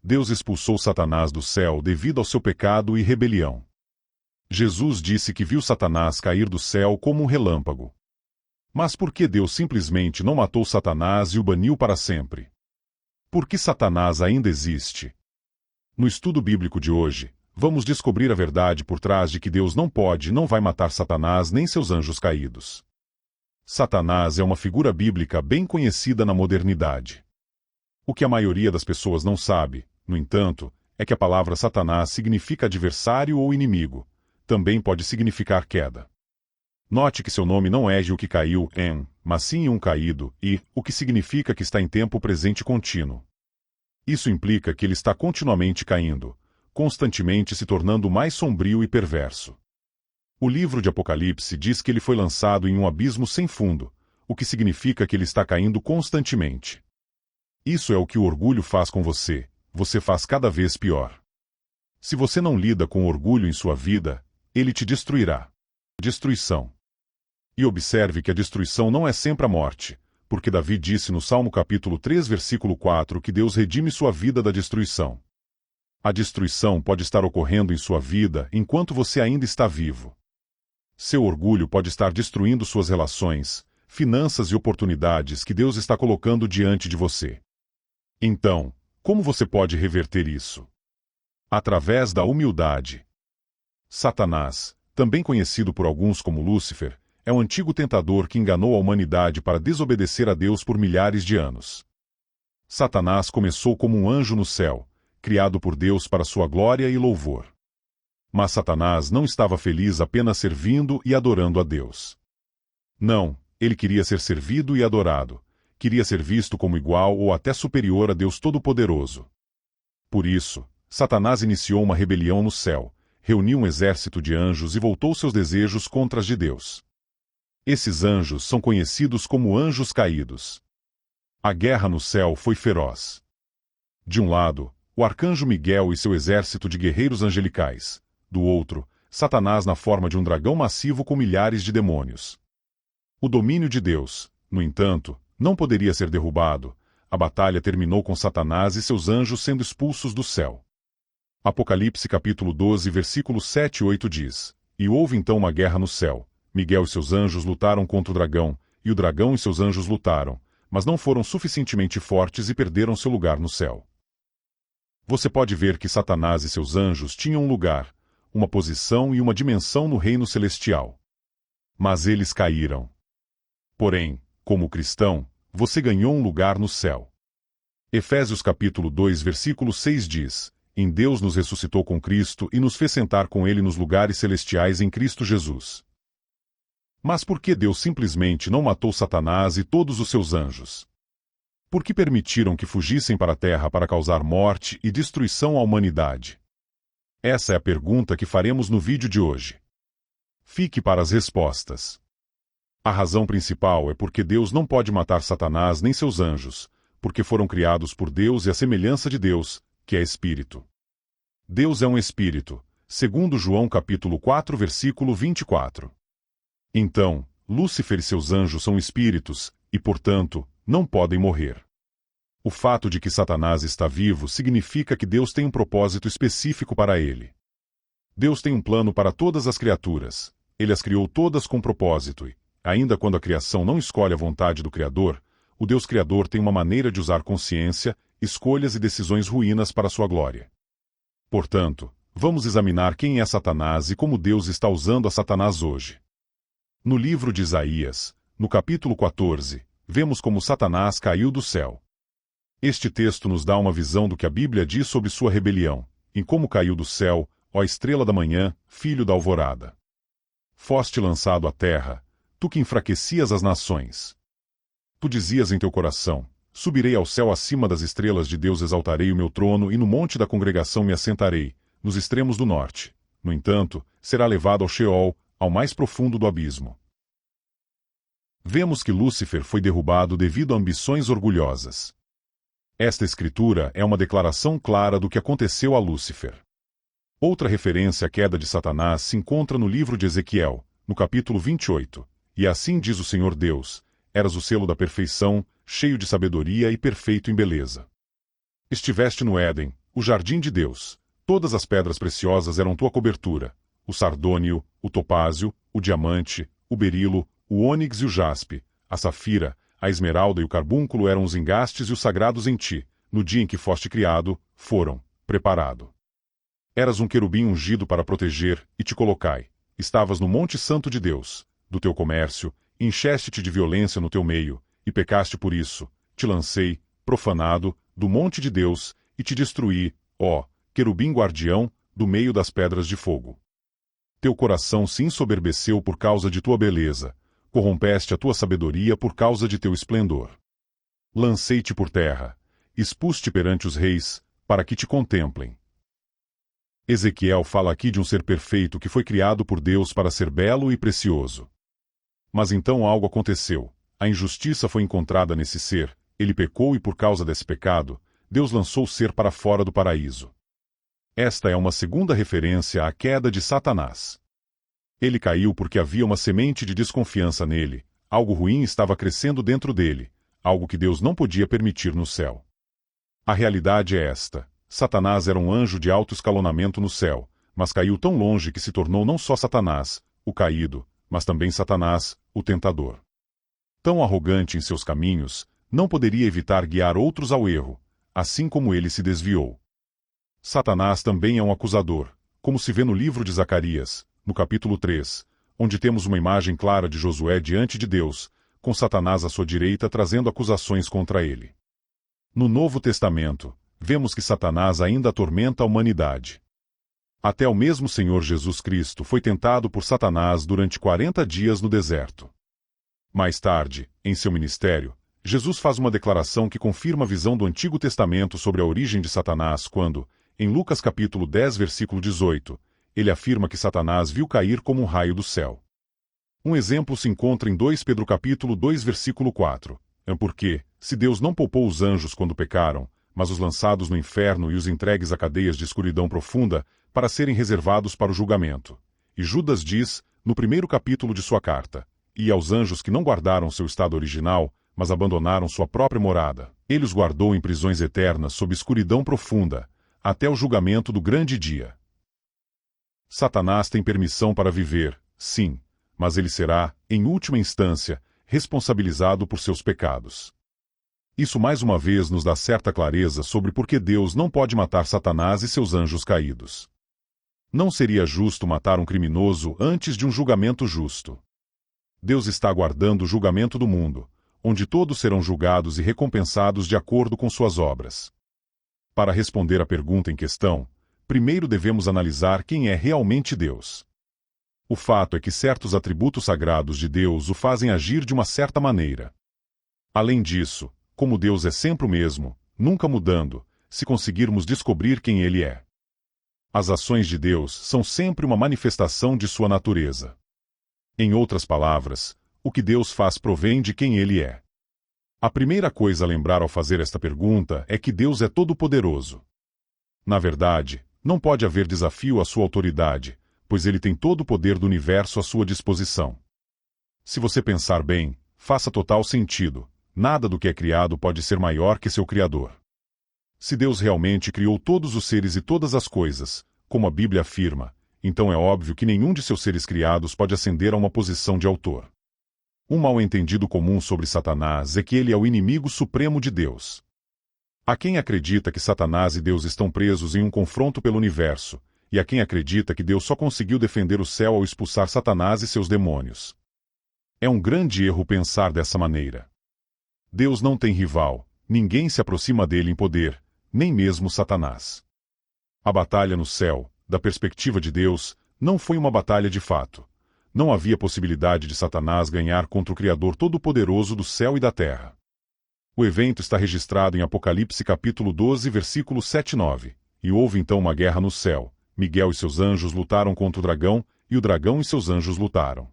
Deus expulsou Satanás do céu devido ao seu pecado e rebelião. Jesus disse que viu Satanás cair do céu como um relâmpago. Mas por que Deus simplesmente não matou Satanás e o baniu para sempre? Por que Satanás ainda existe? No estudo bíblico de hoje, vamos descobrir a verdade por trás de que Deus não pode e não vai matar Satanás nem seus anjos caídos. Satanás é uma figura bíblica bem conhecida na modernidade. O que a maioria das pessoas não sabe, no entanto, é que a palavra Satanás significa adversário ou inimigo. Também pode significar queda. Note que seu nome não é o que caiu em, mas sim um caído, e, o que significa que está em tempo presente contínuo. Isso implica que ele está continuamente caindo, constantemente se tornando mais sombrio e perverso. O livro de Apocalipse diz que ele foi lançado em um abismo sem fundo, o que significa que ele está caindo constantemente. Isso é o que o orgulho faz com você, você faz cada vez pior. Se você não lida com orgulho em sua vida, ele te destruirá. Destruição. E observe que a destruição não é sempre a morte, porque Davi disse no Salmo capítulo 3 versículo 4 que Deus redime sua vida da destruição. A destruição pode estar ocorrendo em sua vida enquanto você ainda está vivo. Seu orgulho pode estar destruindo suas relações, finanças e oportunidades que Deus está colocando diante de você. Então, como você pode reverter isso? Através da humildade. Satanás, também conhecido por alguns como Lúcifer, é um antigo tentador que enganou a humanidade para desobedecer a Deus por milhares de anos. Satanás começou como um anjo no céu, criado por Deus para sua glória e louvor. Mas Satanás não estava feliz apenas servindo e adorando a Deus. Não, ele queria ser servido e adorado, queria ser visto como igual ou até superior a Deus Todo-Poderoso. Por isso, Satanás iniciou uma rebelião no céu, reuniu um exército de anjos e voltou seus desejos contra os de Deus. Esses anjos são conhecidos como anjos caídos. A guerra no céu foi feroz. De um lado, o arcanjo Miguel e seu exército de guerreiros angelicais. Do outro, Satanás na forma de um dragão massivo com milhares de demônios. O domínio de Deus, no entanto, não poderia ser derrubado. A batalha terminou com Satanás e seus anjos sendo expulsos do céu. Apocalipse capítulo 12 versículos 7 e 8 diz: E houve então uma guerra no céu. Miguel e seus anjos lutaram contra o dragão, e o dragão e seus anjos lutaram, mas não foram suficientemente fortes e perderam seu lugar no céu. Você pode ver que Satanás e seus anjos tinham um lugar, uma posição e uma dimensão no reino celestial. Mas eles caíram. Porém, como cristão, você ganhou um lugar no céu. Efésios capítulo 2 versículo 6 diz: Em Deus nos ressuscitou com Cristo e nos fez sentar com Ele nos lugares celestiais em Cristo Jesus. Mas por que Deus simplesmente não matou Satanás e todos os seus anjos? Por que permitiram que fugissem para a terra para causar morte e destruição à humanidade? Essa é a pergunta que faremos no vídeo de hoje. Fique para as respostas. A razão principal é porque Deus não pode matar Satanás nem seus anjos, porque foram criados por Deus e a semelhança de Deus, que é Espírito. Deus é um Espírito, segundo João capítulo 4 versículo 24. Então, Lúcifer e seus anjos são espíritos, e portanto, não podem morrer. O fato de que Satanás está vivo significa que Deus tem um propósito específico para ele. Deus tem um plano para todas as criaturas. Ele as criou todas com propósito e, ainda quando a criação não escolhe a vontade do Criador, o Deus Criador tem uma maneira de usar consciência, escolhas e decisões ruínas para sua glória. Portanto, vamos examinar quem é Satanás e como Deus está usando a Satanás hoje. No livro de Isaías, no capítulo 14, vemos como Satanás caiu do céu. Este texto nos dá uma visão do que a Bíblia diz sobre sua rebelião, em como caiu do céu, ó estrela da manhã, filho da alvorada. Foste lançado à terra, tu que enfraquecias as nações. Tu dizias em teu coração: subirei ao céu acima das estrelas de Deus, exaltarei o meu trono e no monte da congregação me assentarei, nos extremos do norte. No entanto, será levado ao Sheol, ao mais profundo do abismo. Vemos que Lúcifer foi derrubado devido a ambições orgulhosas. Esta escritura é uma declaração clara do que aconteceu a Lúcifer. Outra referência à queda de Satanás se encontra no livro de Ezequiel, no capítulo 28, e assim diz o Senhor Deus: Eras o selo da perfeição, cheio de sabedoria e perfeito em beleza. Estiveste no Éden, o jardim de Deus. Todas as pedras preciosas eram tua cobertura: o sardônio, o topázio, o diamante, o berilo, o ônix e o jaspe, a safira, a esmeralda e o carbúnculo eram os engastes e os sagrados em ti, no dia em que foste criado, foram preparado. Eras um querubim ungido para proteger, e te colocai. Estavas no monte santo de Deus, do teu comércio, encheste-te de violência no teu meio, e pecaste por isso. Te lancei, profanado, do monte de Deus, e te destruí, ó, querubim guardião, do meio das pedras de fogo. Teu coração se ensoberbeceu por causa de tua beleza, corrompeste a tua sabedoria por causa de teu esplendor. Lancei-te por terra, expus-te perante os reis, para que te contemplem. Ezequiel fala aqui de um ser perfeito que foi criado por Deus para ser belo e precioso. Mas então algo aconteceu. A injustiça foi encontrada nesse ser, ele pecou e por causa desse pecado, Deus lançou o ser para fora do paraíso. Esta é uma segunda referência à queda de Satanás. Ele caiu porque havia uma semente de desconfiança nele, algo ruim estava crescendo dentro dele, algo que Deus não podia permitir no céu. A realidade é esta: Satanás era um anjo de alto escalonamento no céu, mas caiu tão longe que se tornou não só Satanás, o caído, mas também Satanás, o tentador. Tão arrogante em seus caminhos, não poderia evitar guiar outros ao erro, assim como ele se desviou. Satanás também é um acusador, como se vê no livro de Zacarias, no capítulo 3, onde temos uma imagem clara de Josué diante de Deus, com Satanás à sua direita trazendo acusações contra ele. No Novo Testamento, vemos que Satanás ainda atormenta a humanidade. Até o mesmo Senhor Jesus Cristo foi tentado por Satanás durante 40 dias no deserto. Mais tarde, em seu ministério, Jesus faz uma declaração que confirma a visão do Antigo Testamento sobre a origem de Satanás quando, em Lucas capítulo 10 versículo 18, ele afirma que Satanás viu cair como um raio do céu. Um exemplo se encontra em 2 Pedro capítulo 2 versículo 4. É porque, se Deus não poupou os anjos quando pecaram, mas os lançados no inferno e os entregues a cadeias de escuridão profunda, para serem reservados para o julgamento. E Judas diz, no primeiro capítulo de sua carta, e aos anjos que não guardaram seu estado original, mas abandonaram sua própria morada, ele os guardou em prisões eternas sob escuridão profunda, até o julgamento do grande dia. Satanás tem permissão para viver, sim, mas ele será, em última instância, responsabilizado por seus pecados. Isso mais uma vez nos dá certa clareza sobre por que Deus não pode matar Satanás e seus anjos caídos. Não seria justo matar um criminoso antes de um julgamento justo. Deus está aguardando o julgamento do mundo, onde todos serão julgados e recompensados de acordo com suas obras. Para responder à pergunta em questão, primeiro devemos analisar quem é realmente Deus. O fato é que certos atributos sagrados de Deus o fazem agir de uma certa maneira. Além disso, como Deus é sempre o mesmo, nunca mudando, se conseguirmos descobrir quem Ele é. As ações de Deus são sempre uma manifestação de sua natureza. Em outras palavras, o que Deus faz provém de quem Ele é. A primeira coisa a lembrar ao fazer esta pergunta é que Deus é todo-poderoso. Na verdade, não pode haver desafio à sua autoridade, pois Ele tem todo o poder do universo à sua disposição. Se você pensar bem, faça total sentido. Nada do que é criado pode ser maior que seu Criador. Se Deus realmente criou todos os seres e todas as coisas, como a Bíblia afirma, então é óbvio que nenhum de seus seres criados pode ascender a uma posição de autor. Um mal-entendido comum sobre Satanás é que ele é o inimigo supremo de Deus. Há quem acredita que Satanás e Deus estão presos em um confronto pelo universo, e há quem acredita que Deus só conseguiu defender o céu ao expulsar Satanás e seus demônios. É um grande erro pensar dessa maneira. Deus não tem rival, ninguém se aproxima dele em poder, nem mesmo Satanás. A batalha no céu, da perspectiva de Deus, não foi uma batalha de fato. Não havia possibilidade de Satanás ganhar contra o Criador Todo-Poderoso do céu e da terra. O evento está registrado em Apocalipse capítulo 12, versículos 7 e 9. E houve então uma guerra no céu. Miguel e seus anjos lutaram contra o dragão, e o dragão e seus anjos lutaram.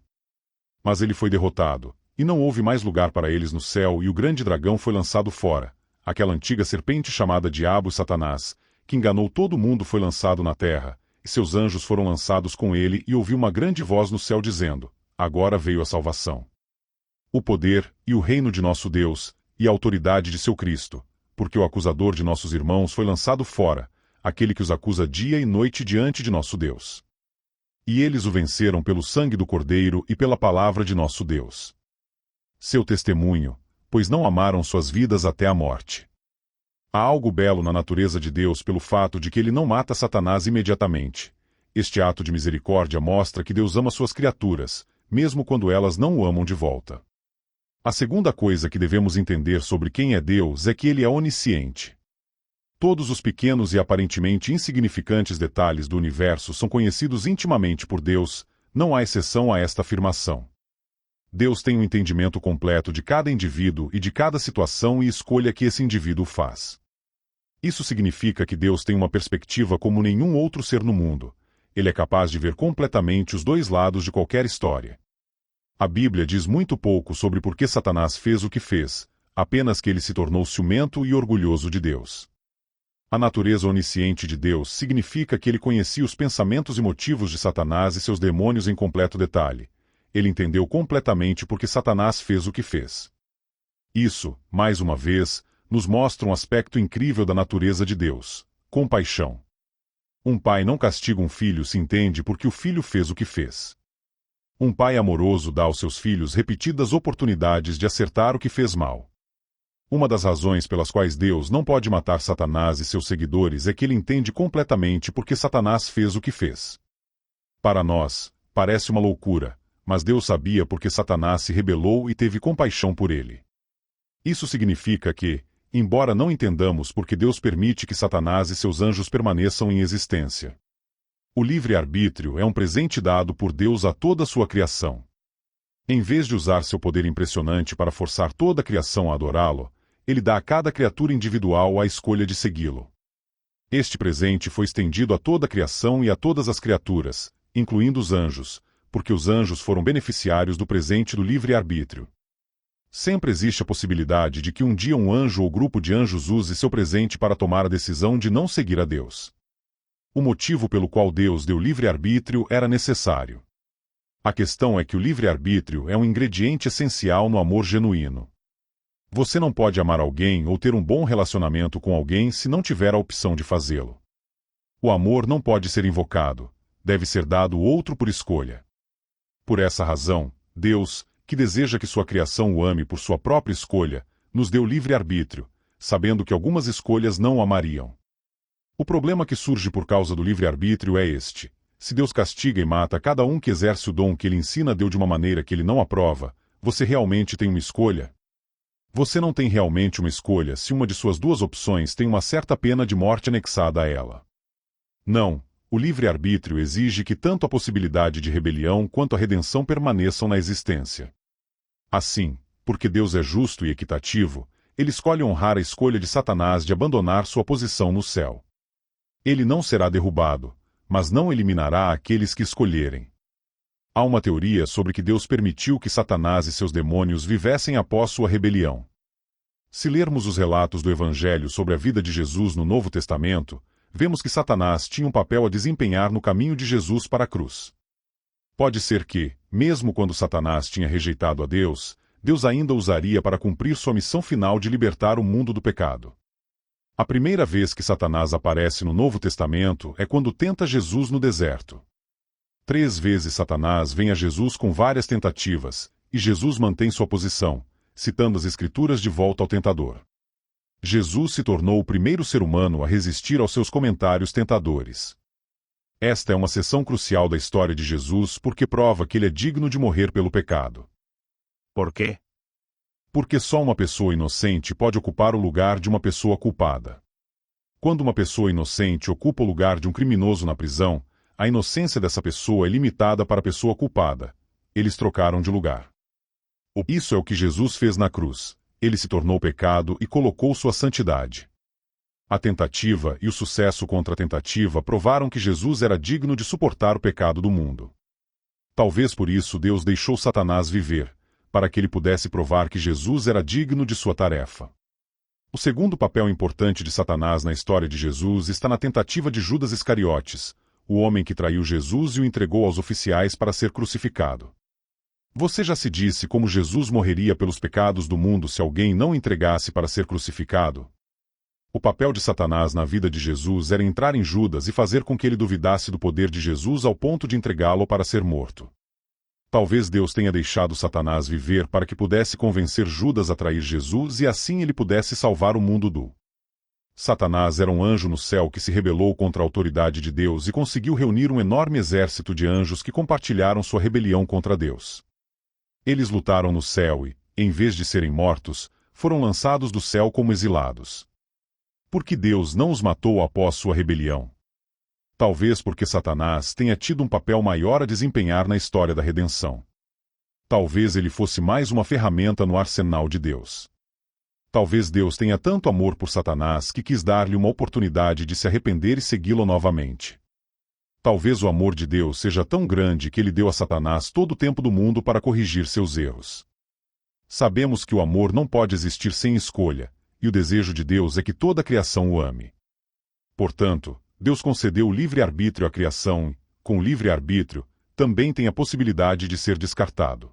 Mas ele foi derrotado. E não houve mais lugar para eles no céu, e o grande dragão foi lançado fora. Aquela antiga serpente chamada Diabo e Satanás, que enganou todo mundo, foi lançado na terra, e seus anjos foram lançados com ele, e ouviu uma grande voz no céu dizendo: agora veio a salvação, o poder, e o reino de nosso Deus, e a autoridade de seu Cristo, porque o acusador de nossos irmãos foi lançado fora, aquele que os acusa dia e noite diante de nosso Deus. E eles o venceram pelo sangue do Cordeiro e pela palavra de nosso Deus. Seu testemunho, pois não amaram suas vidas até a morte. Há algo belo na natureza de Deus pelo fato de que ele não mata Satanás imediatamente. Este ato de misericórdia mostra que Deus ama suas criaturas, mesmo quando elas não o amam de volta. A segunda coisa que devemos entender sobre quem é Deus é que ele é onisciente. Todos os pequenos e aparentemente insignificantes detalhes do universo são conhecidos intimamente por Deus, não há exceção a esta afirmação. Deus tem um entendimento completo de cada indivíduo e de cada situação e escolha que esse indivíduo faz. Isso significa que Deus tem uma perspectiva como nenhum outro ser no mundo. Ele é capaz de ver completamente os dois lados de qualquer história. A Bíblia diz muito pouco sobre por que Satanás fez o que fez, apenas que ele se tornou ciumento e orgulhoso de Deus. A natureza onisciente de Deus significa que ele conhecia os pensamentos e motivos de Satanás e seus demônios em completo detalhe. Ele entendeu completamente por que Satanás fez o que fez. Isso, mais uma vez, nos mostra um aspecto incrível da natureza de Deus: compaixão. Um pai não castiga um filho se entende porque o filho fez o que fez. Um pai amoroso dá aos seus filhos repetidas oportunidades de acertar o que fez mal. Uma das razões pelas quais Deus não pode matar Satanás e seus seguidores é que ele entende completamente por que Satanás fez o que fez. Para nós, parece uma loucura, mas Deus sabia por que Satanás se rebelou e teve compaixão por ele. Isso significa que, embora não entendamos por que Deus permite que Satanás e seus anjos permaneçam em existência, o livre-arbítrio é um presente dado por Deus a toda a sua criação. Em vez de usar seu poder impressionante para forçar toda a criação a adorá-lo, ele dá a cada criatura individual a escolha de segui-lo. Este presente foi estendido a toda a criação e a todas as criaturas, incluindo os anjos, porque os anjos foram beneficiários do presente do livre-arbítrio. Sempre existe a possibilidade de que um dia um anjo ou grupo de anjos use seu presente para tomar a decisão de não seguir a Deus. O motivo pelo qual Deus deu livre-arbítrio era necessário. A questão é que o livre-arbítrio é um ingrediente essencial no amor genuíno. Você não pode amar alguém ou ter um bom relacionamento com alguém se não tiver a opção de fazê-lo. O amor não pode ser invocado, deve ser dado outro por escolha. Por essa razão, Deus, que deseja que sua criação o ame por sua própria escolha, nos deu livre-arbítrio, sabendo que algumas escolhas não o amariam. O problema que surge por causa do livre-arbítrio é este: se Deus castiga e mata cada um que exerce o dom que ele ensina a Deus de uma maneira que ele não aprova, você realmente tem uma escolha? Você não tem realmente uma escolha se uma de suas duas opções tem uma certa pena de morte anexada a ela. Não, o livre-arbítrio exige que tanto a possibilidade de rebelião quanto a redenção permaneçam na existência. Assim, porque Deus é justo e equitativo, ele escolhe honrar a escolha de Satanás de abandonar sua posição no céu. Ele não será derrubado, mas não eliminará aqueles que escolherem. Há uma teoria sobre que Deus permitiu que Satanás e seus demônios vivessem após sua rebelião. Se lermos os relatos do Evangelho sobre a vida de Jesus no Novo Testamento, vemos que Satanás tinha um papel a desempenhar no caminho de Jesus para a cruz. Pode ser que, mesmo quando Satanás tinha rejeitado a Deus, Deus ainda o usaria para cumprir sua missão final de libertar o mundo do pecado. A primeira vez que Satanás aparece no Novo Testamento é quando tenta Jesus no deserto. 3 vezes Satanás vem a Jesus com várias tentativas, e Jesus mantém sua posição, citando as Escrituras de volta ao tentador. Jesus se tornou o primeiro ser humano a resistir aos seus comentários tentadores. Esta é uma seção crucial da história de Jesus porque prova que ele é digno de morrer pelo pecado. ¿Por qué? Porque só uma pessoa inocente pode ocupar o lugar de uma pessoa culpada. Quando uma pessoa inocente ocupa o lugar de um criminoso na prisão, a inocência dessa pessoa é limitada para a pessoa culpada. Eles trocaram de lugar. Isso é o que Jesus fez na cruz. Ele se tornou pecado e colocou sua santidade. A tentativa e o sucesso contra a tentativa provaram que Jesus era digno de suportar o pecado do mundo. Talvez por isso Deus deixou Satanás viver, para que ele pudesse provar que Jesus era digno de sua tarefa. O segundo papel importante de Satanás na história de Jesus está na tentativa de Judas Iscariotes, o homem que traiu Jesus e o entregou aos oficiais para ser crucificado. Você já se disse como Jesus morreria pelos pecados do mundo se alguém não o entregasse para ser crucificado? O papel de Satanás na vida de Jesus era entrar em Judas e fazer com que ele duvidasse do poder de Jesus ao ponto de entregá-lo para ser morto. Talvez Deus tenha deixado Satanás viver para que pudesse convencer Judas a trair Jesus e assim ele pudesse salvar o mundo do. Satanás era um anjo no céu que se rebelou contra a autoridade de Deus e conseguiu reunir um enorme exército de anjos que compartilharam sua rebelião contra Deus. Eles lutaram no céu e, em vez de serem mortos, foram lançados do céu como exilados. Por que Deus não os matou após sua rebelião? Talvez porque Satanás tenha tido um papel maior a desempenhar na história da redenção. Talvez ele fosse mais uma ferramenta no arsenal de Deus. Talvez Deus tenha tanto amor por Satanás que quis dar-lhe uma oportunidade de se arrepender e segui-lo novamente. Talvez o amor de Deus seja tão grande que ele deu a Satanás todo o tempo do mundo para corrigir seus erros. Sabemos que o amor não pode existir sem escolha, e o desejo de Deus é que toda a criação o ame. Portanto, Deus concedeu o livre-arbítrio à criação e, com o livre-arbítrio, também tem a possibilidade de ser descartado.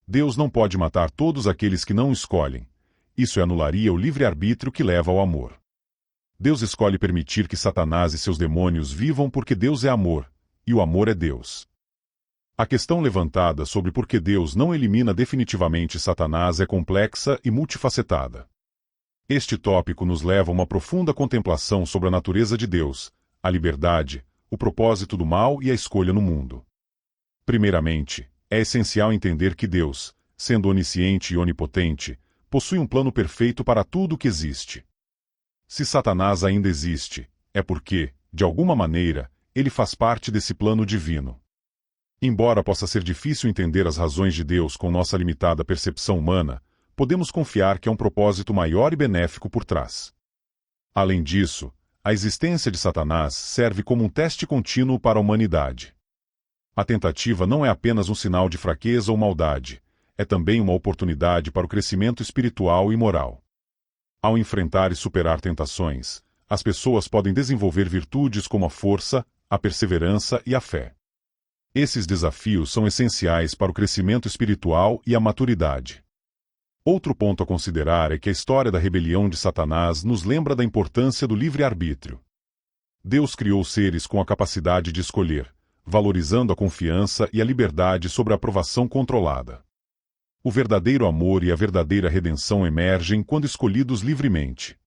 Deus não pode matar todos aqueles que não o escolhem. Isso anularia o livre-arbítrio que leva ao amor. Deus escolhe permitir que Satanás e seus demônios vivam porque Deus é amor, e o amor é Deus. A questão levantada sobre por que Deus não elimina definitivamente Satanás é complexa e multifacetada. Este tópico nos leva a uma profunda contemplação sobre a natureza de Deus, a liberdade, o propósito do mal e a escolha no mundo. Primeiramente, é essencial entender que Deus, sendo onisciente e onipotente, possui um plano perfeito para tudo o que existe. Se Satanás ainda existe, é porque, de alguma maneira, ele faz parte desse plano divino. Embora possa ser difícil entender as razões de Deus com nossa limitada percepção humana, podemos confiar que há um propósito maior e benéfico por trás. Além disso, a existência de Satanás serve como um teste contínuo para a humanidade. A tentativa não é apenas um sinal de fraqueza ou maldade, é também uma oportunidade para o crescimento espiritual e moral. Ao enfrentar e superar tentações, as pessoas podem desenvolver virtudes como a força, a perseverança e a fé. Esses desafios são essenciais para o crescimento espiritual e a maturidade. Outro ponto a considerar é que a história da rebelião de Satanás nos lembra da importância do livre-arbítrio. Deus criou seres com a capacidade de escolher, valorizando a confiança e a liberdade sobre a aprovação controlada. O verdadeiro amor e a verdadeira redenção emergem quando escolhidos livremente.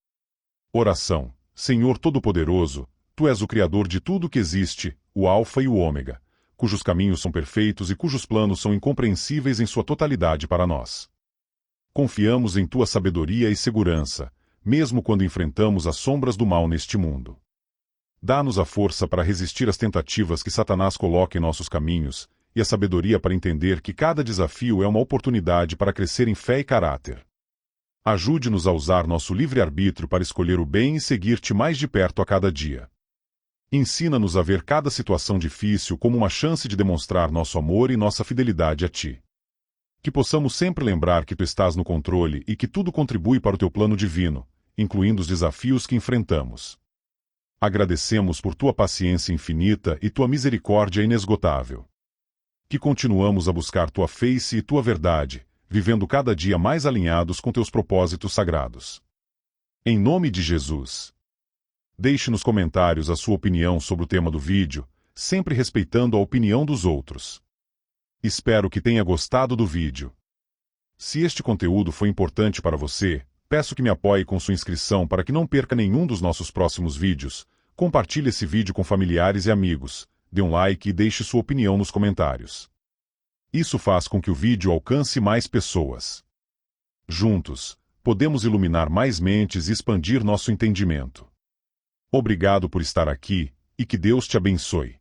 Oração. Senhor Todo-Poderoso, Tu és o Criador de tudo que existe, o Alfa e o Ômega, cujos caminhos são perfeitos e cujos planos são incompreensíveis em sua totalidade para nós. Confiamos em Tua sabedoria e segurança, mesmo quando enfrentamos as sombras do mal neste mundo. Dá-nos a força para resistir às tentativas que Satanás coloca em nossos caminhos, e a sabedoria para entender que cada desafio é uma oportunidade para crescer em fé e caráter. Ajude-nos a usar nosso livre-arbítrio para escolher o bem e seguir-te mais de perto a cada dia. Ensina-nos a ver cada situação difícil como uma chance de demonstrar nosso amor e nossa fidelidade a Ti. Que possamos sempre lembrar que Tu estás no controle e que tudo contribui para o Teu plano divino, incluindo os desafios que enfrentamos. Agradecemos por Tua paciência infinita e Tua misericórdia inesgotável. Que continuamos a buscar Tua face e Tua verdade, vivendo cada dia mais alinhados com Teus propósitos sagrados. Em nome de Jesus. Deixe nos comentários a sua opinião sobre o tema do vídeo, sempre respeitando a opinião dos outros. Espero que tenha gostado do vídeo. Se este conteúdo foi importante para você, peço que me apoie com sua inscrição para que não perca nenhum dos nossos próximos vídeos. Compartilhe esse vídeo com familiares e amigos, dê um like e deixe sua opinião nos comentários. Isso faz com que o vídeo alcance mais pessoas. Juntos, podemos iluminar mais mentes e expandir nosso entendimento. Obrigado por estar aqui, e que Deus te abençoe.